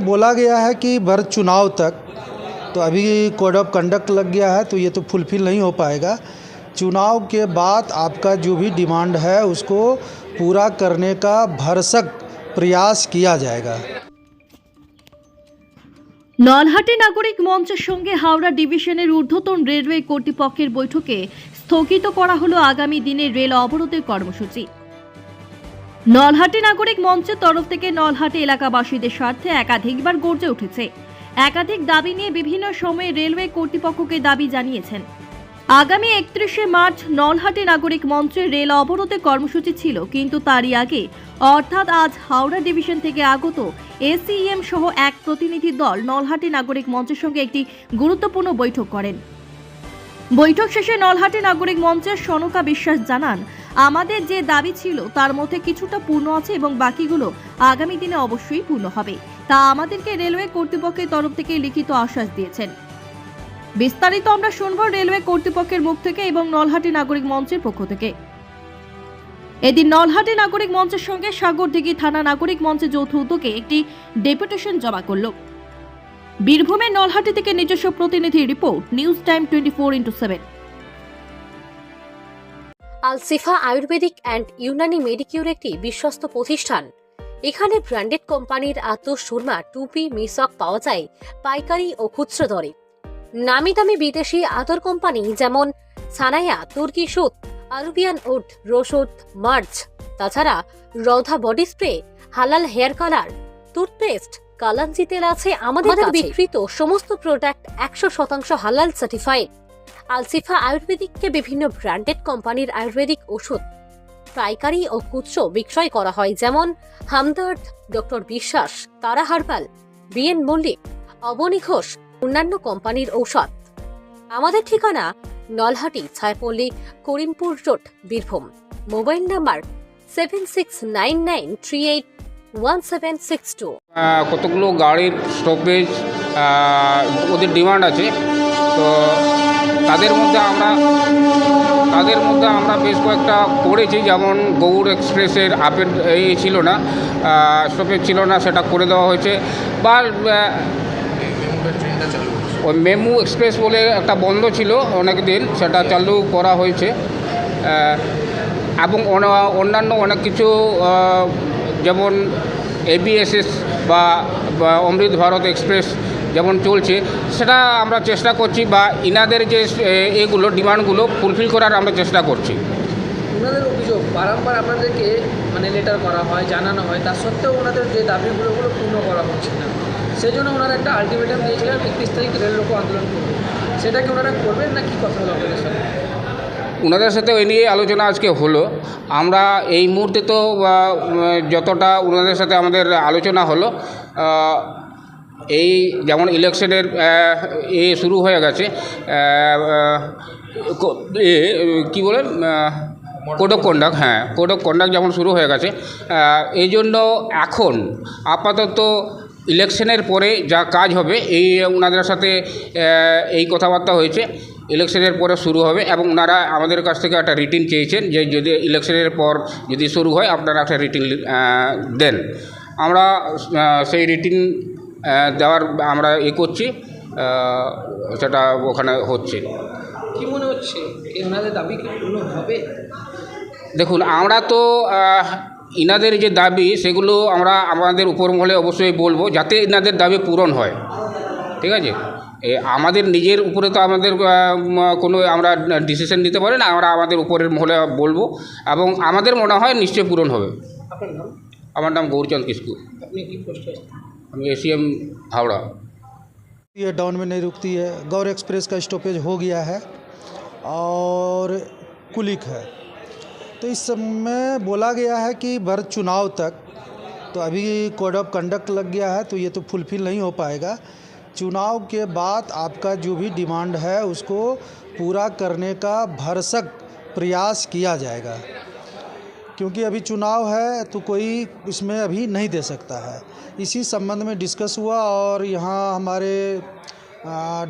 समय बोला गया है कि भर चुनाव तक, तो अभी कोड ऑफ कंडक्ट लग गया है तो ये तो फुलफिल नहीं हो पाएगा। चुनाव के बाद आपका जो भी डिमांड है उसको पूरा करने का भरसक प्रयास किया जाएगा। নলহাটি নাগরিক মঞ্চের সঙ্গে হাওড়া ডিভিশনের ঊর্ধ্বতন রেলওয়ে কর্তৃপক্ষের বৈঠকে স্থগিত করা হলো আগামী দিনের রেল অবরোধের কর্মসূচি। নলহাটি নাগরিক মঞ্চের তরফ থেকে নলহাটি এলাকাবাসীদের স্বার্থে একাধিকবার গর্জে উঠেছে। একাধিক দাবি নিয়ে বিভিন্ন সময়ে রেলওয়ে কর্তৃপক্ষকে দাবি জানিয়েছেন। আগামী 31শে মার্চ নলহাটি নাগরিক মঞ্চের রেল অবরোধের কর্মসূচি ছিল, কিন্তু তারই আগে অর্থাৎ আজ হাওড়া ডিভিশন থেকে আগত এসইএম সহ এক প্রতিনিধি দল নলহাটি নাগরিক মঞ্চের সঙ্গে একটি গুরুত্বপূর্ণ বৈঠক করেন। বৈঠক শেষে নলহাটি নাগরিক মঞ্চের সনকা বিশ্বাস জানান, আমাদের যে দাবি ছিল তার মধ্যে কিছুটা পূর্ণ আছে এবং বাকিগুলো আগামী দিনে অবশ্যই পূর্ণ হবে, তা আমাদেরকে রেলওয়ে কর্তৃপক্ষের তরফ থেকে লিখিত আশ্বাস দিয়েছেন। বিস্তারিত আমরা শুনব রেলওয়ে কর্তৃপক্ষের মুখ থেকে এবং নলহাটি নাগরিক মঞ্চের পক্ষ থেকে। এদিন নলহাটি নাগরিক মঞ্চের সঙ্গে সাগরদিঘি থানা নাগরিক মঞ্চে যৌথ উদ্যোগে একটি ডেপুটেশন জমা করল। বীরভূমের নলহাটি থেকে নিজস্ব প্রতিনিধি report, news time 24/7। Alshifa Ayurvedic and Unani Medicure একটি বিশ্বস্ত প্রতিষ্ঠান। এখানে ব্র্যান্ডেড কোম্পানির আতর, সুরমা, টুপি, মিসক পাওয়া যায় পাইকারি ও খুচরো দরে। নামি দামি বিদেশি আতর কোম্পানি যেমন সানায়া, তুর্কি সুত, আরবিয়ান উড, রোসুদ, মার্চ, তাছাড়া রৌধা বডি স্প্রে, হালাল হেয়ার কালার, টুথপেস্ট, কালাঞ্জি তেল আছে আমাদের বিক্রিত সমস্ত প্রোডাক্ট 100% হালাল সার্টিফাইড। আলসিফা আয়ুর্বেদিককে বিভিন্ন ব্র্যান্ডেড কোম্পানির আয়ুর্বেদিক ওষুধ পাইকারি ও খুচরো বিক্রয় করা হয়, যেমন Hamdard, doctor Biswas, Tara herbal, BN Mallick, Abani Ghosh, অন্যান্য কোম্পানির ঔষধ। আমাদের ঠিকানা Nalhati, Chhayapalli, Karimpur road, Birbhum. Mobile number 7699381762। কতগুলো গাড়ির স্টপেজ ওদের ডিমান্ড আছে, তো তাদের মধ্যে আমরা বেশ কয়েকটা করেছি, যেমন গৌড় এক্সপ্রেসের আপের ছিল না, স্টপেজ ছিল না, সেটা করে দেওয়া হয়েছে। বা ওই মেমু এক্সপ্রেস বলে একটা বন্ধ ছিল অনেক দিন, সেটা চালু করা হয়েছে। এবং অন্যান্য অনেক কিছু যেমন এবিএসএস বা অমৃত ভারত এক্সপ্রেস যেমন চলছে, সেটা আমরা চেষ্টা করছি, বা ইনাদের যে এগুলো ডিমান্ডগুলো ফুলফিল করার আমরা চেষ্টা করছি। ওনাদের অভিযোগ বারংবার আপনাদেরকে লেটার করা হয়, জানানো হয়, তার সত্ত্বেও ওনাদের যে দাবিগুলো পূর্ণ করা হচ্ছে না। সেই জন্য ওনারা একটা আলটিমেটাম দিয়েছিলেন 31 তারিখ রেল রোকো আন্দোলন করবে। সেটা কি ওনারা করবেন না কি কথা হলো আপনাদের সাথে? ওনাদের সাথে ওই নিয়ে আলোচনা আজকে হলো। আমরা এই মুহূর্তে তো যতটা ওনাদের সাথে আমাদের আলোচনা হলো, এই যেমন ইলেকশনের শুরু হয়ে গেছে, কি বলেন, code of conduct, code of conduct যেমন শুরু হয়ে গেছে, এই জন্য এখন আপাতত ইলেকশনের পরে যা কাজ হবে এই ওনাদের সাথে এই কথাবার্তা হয়েছে, ইলেকশনের পরে শুরু হবে। এবং ওনারা আমাদের কাছ থেকে একটা রিটিন চেয়েছেন যে যদি ইলেকশনের পর যদি শুরু হয় আপনারা একটা রিটিন দেন। আমরা সেই রিটিন দেওয়ার আমরা করছি, সেটা ওখানে হচ্ছে। কি মনে হচ্ছে ওনাদের দাবি কি পূর্ণ হবে? দেখুন, আমরা তো ইনাদের যে দাবি সেগুলো আমরা আমাদের উপর মহলে অবশ্যই বলবো, যাতে ইনাদের দাবি পূরণ হয়। ঠিক আছে, আমাদের নিজের উপরে তো আমাদের কোনো আমরা ডিসিশন নিতে পারি না, আমরা আমাদের উপরের মহলে বলবো এবং আমাদের মনে হয় নিশ্চয়ই পূরণ হবে। আপনার নাম? আমার নাম গৌরচন্দ কিসকু। আপনি কি পোস্টে? আমি एसीएम हावड़ा। ये डाउन में नहीं रुकती है। गौर एक्सप्रेस का स्टॉपेज हो गया है और कुलिक है, तो इस समय बोला गया है कि भर चुनाव तक, तो अभी कोड ऑफ कंडक्ट लग गया है तो ये तो फुलफिल नहीं हो पाएगा। चुनाव के बाद आपका जो भी डिमांड है उसको पूरा करने का भरसक प्रयास किया जाएगा, क्योंकि अभी चुनाव है तो कोई इसमें अभी नहीं दे सकता है। इसी संबंध में डिस्कस हुआ और यहाँ हमारे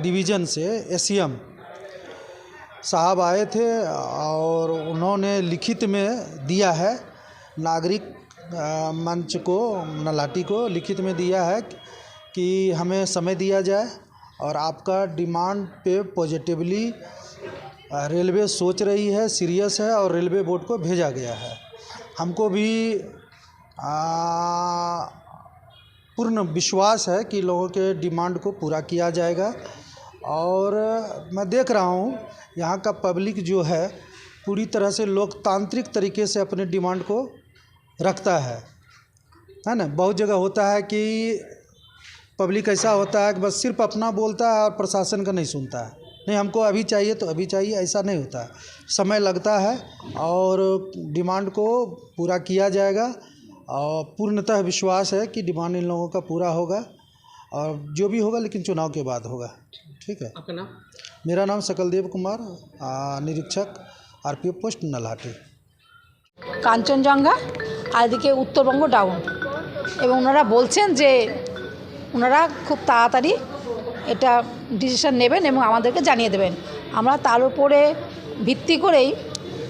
डिवीज़न से एसईएम साहब आए थे और उन्होंने लिखित में दिया है, नागरिक मंच को, नलाटी को लिखित में दिया है कि हमें समय दिया जाए और आपका डिमांड पे पॉजिटिवली रेलवे सोच रही है, सीरियस है और रेलवे बोर्ड को भेजा गया है। हमको भी पूर्ण विश्वास है कि लोगों के डिमांड को पूरा किया जाएगा। और मैं देख रहा हूँ यहाँ का पब्लिक जो है पूरी तरह से लोकतांत्रिक तरीके से अपने डिमांड को रखता है ना। बहुत जगह होता है कि पब्लिक ऐसा होता है कि बस सिर्फ अपना बोलता है और प्रशासन का नहीं सुनता है। नहीं, हमको अभी चाहिए तो अभी चाहिए, ऐसा नहीं होता है। समय लगता है और डिमांड को पूरा किया जाएगा और पूर्णतः विश्वास है कि डिमांड इन लोगों का पूरा होगा और जो भी होगा लेकिन चुनाव के बाद होगा। ठीक है। आपका नाम? मेरा नाम सकलदेव कुमार, निरीक्षक आरपीएफ पोस्ट नलहाटी। কাঞ্চনজঙ্ঘা আর এদিকে উত্তরবঙ্গ ডাউন, এবং ওনারা বলছেন যে ওনারা খুব তাড়াতাড়ি এটা ডিসিশন নেবেন এবং আমাদেরকে জানিয়ে দেবেন। আমরা তার উপরে ভিত্তি করেই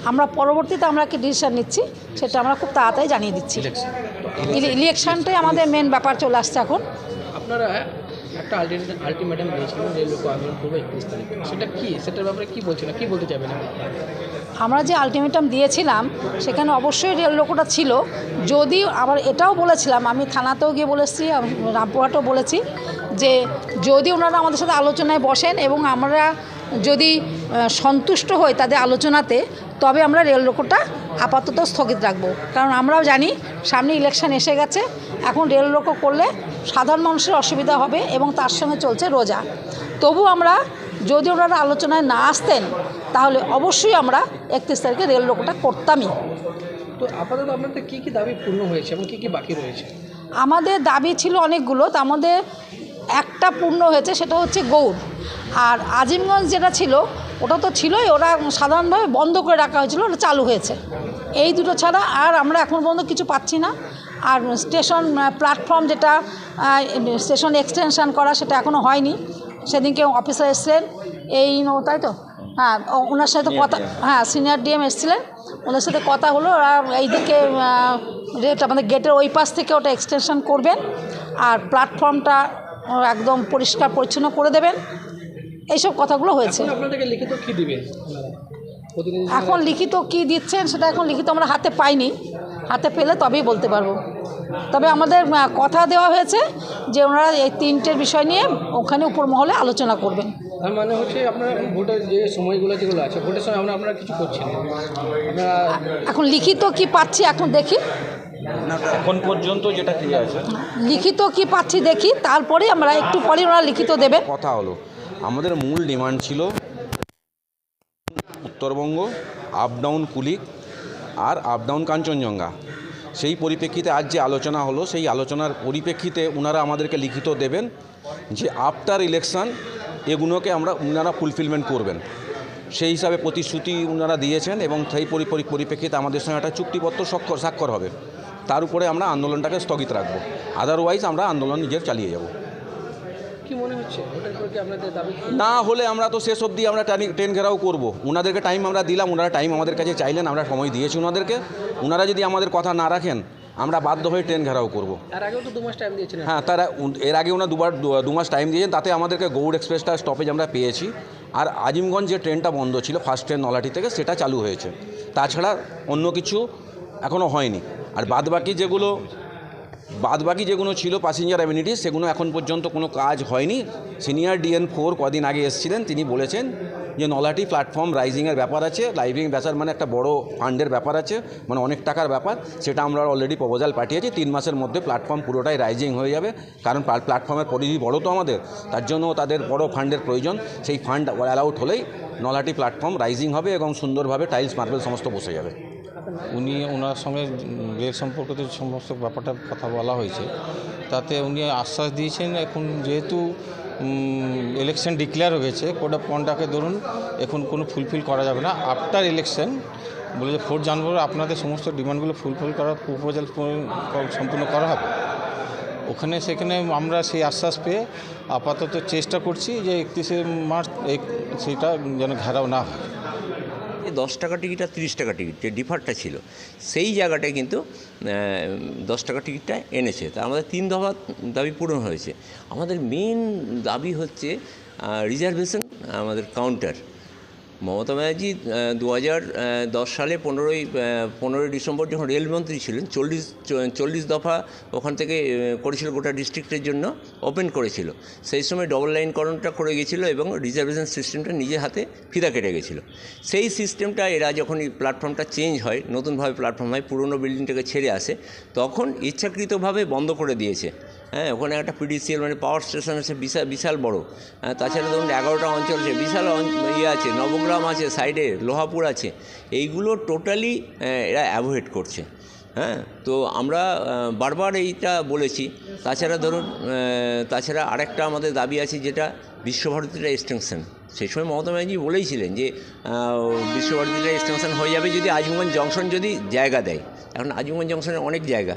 আমরা পরবর্তীতে আমরা কি ডিসিশন নিচ্ছি সেটা আমরা খুব তাড়াতাড়ি জানিয়ে দিচ্ছি। ইলেকশনটাই আমাদের মেন ব্যাপার চলে আসছে এখন। আপনারা একটা আলটিমেটাম দিয়েছিলেন রেল লোক আন্দোলন করবে 31 তারিখে, সেটা কি, সেটার ব্যাপারে কি বলছিলেন, কি বলতে চাইবেন? আমরা যে আলটিমেটাম দিয়েছিলাম সেখানে অবশ্যই রেল লোকটা ছিল। যদি আবার এটাও বলেছিলাম, আমি থানাতেও গিয়ে বলেছি, রামপুরহাটেও বলেছি যে যদি ওনারা আমাদের সাথে আলোচনায় বসেন এবং আমরা যদি সন্তুষ্ট হই তাদের আলোচনাতে, তবে আমরা রেল রোকোটা আপাতত স্থগিত রাখবো। কারণ আমরাও জানি সামনে ইলেকশন এসে গেছে, এখন রেল রোকো করলে সাধারণ মানুষের অসুবিধা হবে এবং তার সঙ্গে চলছে রোজা। তবু আমরা যদি ওনারা আলোচনায় না আসতেন তাহলে অবশ্যই আমরা 31 তারিখে রেল রোকোটা করতামই। তো আপাতত আপনাদের কী কী দাবি পূর্ণ হয়েছে এবং কী কী বাকি রয়েছে? আমাদের দাবি ছিল অনেকগুলো, তার মধ্যে একটা পূর্ণ হয়েছে, সেটা হচ্ছে গৌড়। আর আজিমগঞ্জ যেটা ছিল ওটা তো ছিলই, ওরা সাধারণভাবে বন্ধ করে রাখা হয়েছিল, ওটা চালু হয়েছে। এই দুটো ছাড়া আর আমরা এখন পর্যন্ত কিছু পাচ্ছি না। আর স্টেশন প্ল্যাটফর্ম যেটা স্টেশন এক্সটেনশন করা সেটা এখনও হয়নি। সেদিনকে অফিসার এসেছিলেন, তাই তো, হ্যাঁ, ওনার সাথে কথা, হ্যাঁ, সিনিয়র ডিএম এসেছিলেন, ওনার সাথে কথা হলো। ওরা এইদিকে আমাদের গেটের ওই পাশ থেকে ওটা এক্সটেনশন করবেন আর প্ল্যাটফর্মটা একদম পরিষ্কার পরিচ্ছন্ন করে দেবেন। এইসব কথাগুলো হয়েছে। আপনাদেরকে লিখিত কী দিবেন? এখন লিখিত কি দিচ্ছেন সেটা এখন লিখিত আমরা হাতে পাইনি, হাতে পেলে তবেই বলতে পারবো। তবে আমাদের কথা দেওয়া হয়েছে যে ওনারা এই 3টের বিষয় নিয়ে ওখানে উপর মহলে আলোচনা করবেন। তার মানে হচ্ছে আপনারা ভোটের যে সময়গুলো যেগুলো আছে, ভোটের সময় আপনারা কিছু করছেন আপনারা এখন লিখিত কি পাচ্ছি এখন দেখি, এখন পর্যন্ত যেটা ঠিক আছে লিখিত কি পাচ্ছি দেখি, তারপরে আমরা একটু পরে ওনারা লিখিত দেবেন। কথা হলো আমাদের মূল ডিমান্ড ছিল উত্তরবঙ্গ, আপ ডাউন কুলিক আর আপ ডাউন কাঞ্চনজঙ্ঘা। সেই পরিপ্রেক্ষিতে আজ যে আলোচনা হলো, সেই আলোচনার পরিপ্রেক্ষিতে ওনারা আমাদেরকে লিখিত দেবেন যে আফটার ইলেকশান এগুলোকে ওনারা ফুলফিলমেন্ট করবেন। সেই হিসাবে প্রতিশ্রুতি ওনারা দিয়েছেন এবং সেই পরিপ্রেক্ষিতে আমাদের সঙ্গে একটা চুক্তিপত্র স্বাক্ষর হবে। তার উপরে আমরা আন্দোলনটাকে স্থগিত রাখবো, আদারওয়াইজ আমরা আন্দোলন নিজের চালিয়ে যাব। কি মনে হচ্ছে ভোটের পর কি আপনাদের দাবি না হলে আমরা তো শেষ অবধি আমরা ট্রেন ঘেরাও করবো। ওনাদেরকে টাইম আমরা দিলাম, ওনারা টাইম আমাদের কাছে চাইলেন, আমরা সময় দিয়েছি ওনাদেরকে। ওনারা যদি আমাদের কথা না রাখেন আমরা বাধ্য হয়ে ট্রেন ঘেরাও করবো। তার আগেও তো 2 মাস টাইম দিয়েছিলেন। হ্যাঁ, এর আগে ওনারা 2 মাস টাইম দিয়েছেন, তাতে আমাদেরকে গৌড় এক্সপ্রেসটা স্টপেজ আমরা পেয়েছি। আর আজিমগঞ্জ যে ট্রেনটা বন্ধ ছিল ফার্স্ট ট্রেন নলহাটি থেকে, সেটা চালু হয়েছে। তাছাড়া অন্য কিছু এখনও হয়নি। আর বাদবাকি যেগুলো ছিল প্যাসেঞ্জার অ্যামিনিটিস, সেগুলো এখন পর্যন্ত কোনো কাজ হয়নি। সিনিয়র ডিএন 4 কদিন আগে এসেছিলেন, তিনি বলেছেন যে নলহাটি প্ল্যাটফর্ম রাইজিংয়ের ব্যাপার আছে, লাইভিং ব্যাপার, মানে একটা বড় ফান্ডের ব্যাপার আছে, মানে অনেক টাকার ব্যাপার। সেটা আমরা অলরেডি প্রপোজাল পাঠিয়েছি। 3 মাসের মধ্যে প্ল্যাটফর্ম পুরোটাই রাইজিং হয়ে যাবে। কারণ প্ল্যাটফর্মের পরিধি বড় তো আমাদের, তার জন্য তাদের বড় ফান্ডের প্রয়োজন। সেই ফান্ড অ্যালাউট হলেই নলহাটি প্ল্যাটফর্ম রাইজিং হবে এবং সুন্দরভাবে টাইলস মার্বেল সমস্ত বসে যাবে। ওনার সঙ্গে রেল সম্পর্কিত সমস্ত ব্যাপারটা কথা বলা হয়েছে, তাতে উনি আশ্বাস দিয়েছেন এখন যেহেতু ইলেকশন ডিক্লেয়ার হয়ে গেছে, কোড অফ কন্ডাক্টে ধরুন এখন কোনো ফুলফিল করা যাবে না। আফটার ইলেকশন বলে যে 4 জানুয়ারি আপনাদের সমস্ত ডিমান্ডগুলো ফুলফিল করার প্রপোজাল সম্পূর্ণ করা হবে। সেখানে আমরা সেই আশ্বাস পেয়ে আপাতত চেষ্টা করছি যে 31শে মার্চ সেটা যেন ঘেরাও না হয়। যে 10 টাকা টিকিট আর 30 টাকা টিকিট যে ডিফারটা ছিল, সেই জায়গাটায় কিন্তু 10 টাকা টিকিটটা এনেছে। তা আমাদের 3 দফা দাবি পূরণ হয়েছে। আমাদের মেন দাবি হচ্ছে রিজার্ভেশন, আমাদের কাউন্টার। মমতা ব্যানার্জি 2010 সালে 15ই ডিসেম্বর যখন রেলমন্ত্রী ছিলেন 40 দফা ওখান থেকে করেছিল, গোটা ডিস্ট্রিক্টের জন্য ওপেন করেছিল। সেই সময় ডবল লাইনকরণটা করে গেছিলো এবং রিজার্ভেশন সিস্টেমটা নিজের হাতে ফিতা কেটে গেছিলো। সেই সিস্টেমটা এরা যখন এই প্ল্যাটফর্মটা চেঞ্জ হয়, নতুনভাবে প্ল্যাটফর্ম হয়, পুরনো বিল্ডিংটাকে ছেড়ে আসে, তখন ইচ্ছাকৃতভাবে বন্ধ করে দিয়েছে। হ্যাঁ, ওখানে একটা পিডিসিএল মানে পাওয়ার স্টেশন আছে, বিশাল বড়। তাছাড়া ধরুন 11টা অঞ্চল আছে, বিশাল ইয়ে আছে, নবগ্রাম আছে, সাইডে লোহাপুর আছে, এইগুলো টোটালি এরা অ্যাভয়েড করছে। হ্যাঁ, তো আমরা বারবার এইটা বলেছি। তাছাড়া আরেকটা আমাদের দাবি আছে, যেটা বিশ্বভারতীটা এক্সটেনশন। সেই সময় মমতা ব্যানার্জি বলেইছিলেন যে বিশ্বভারতীটা এক্সটেনশন হয়ে যাবে যদি আজীবন জংশন যদি জায়গা দেয়। এখন আজীবন জংশনের অনেক জায়গা,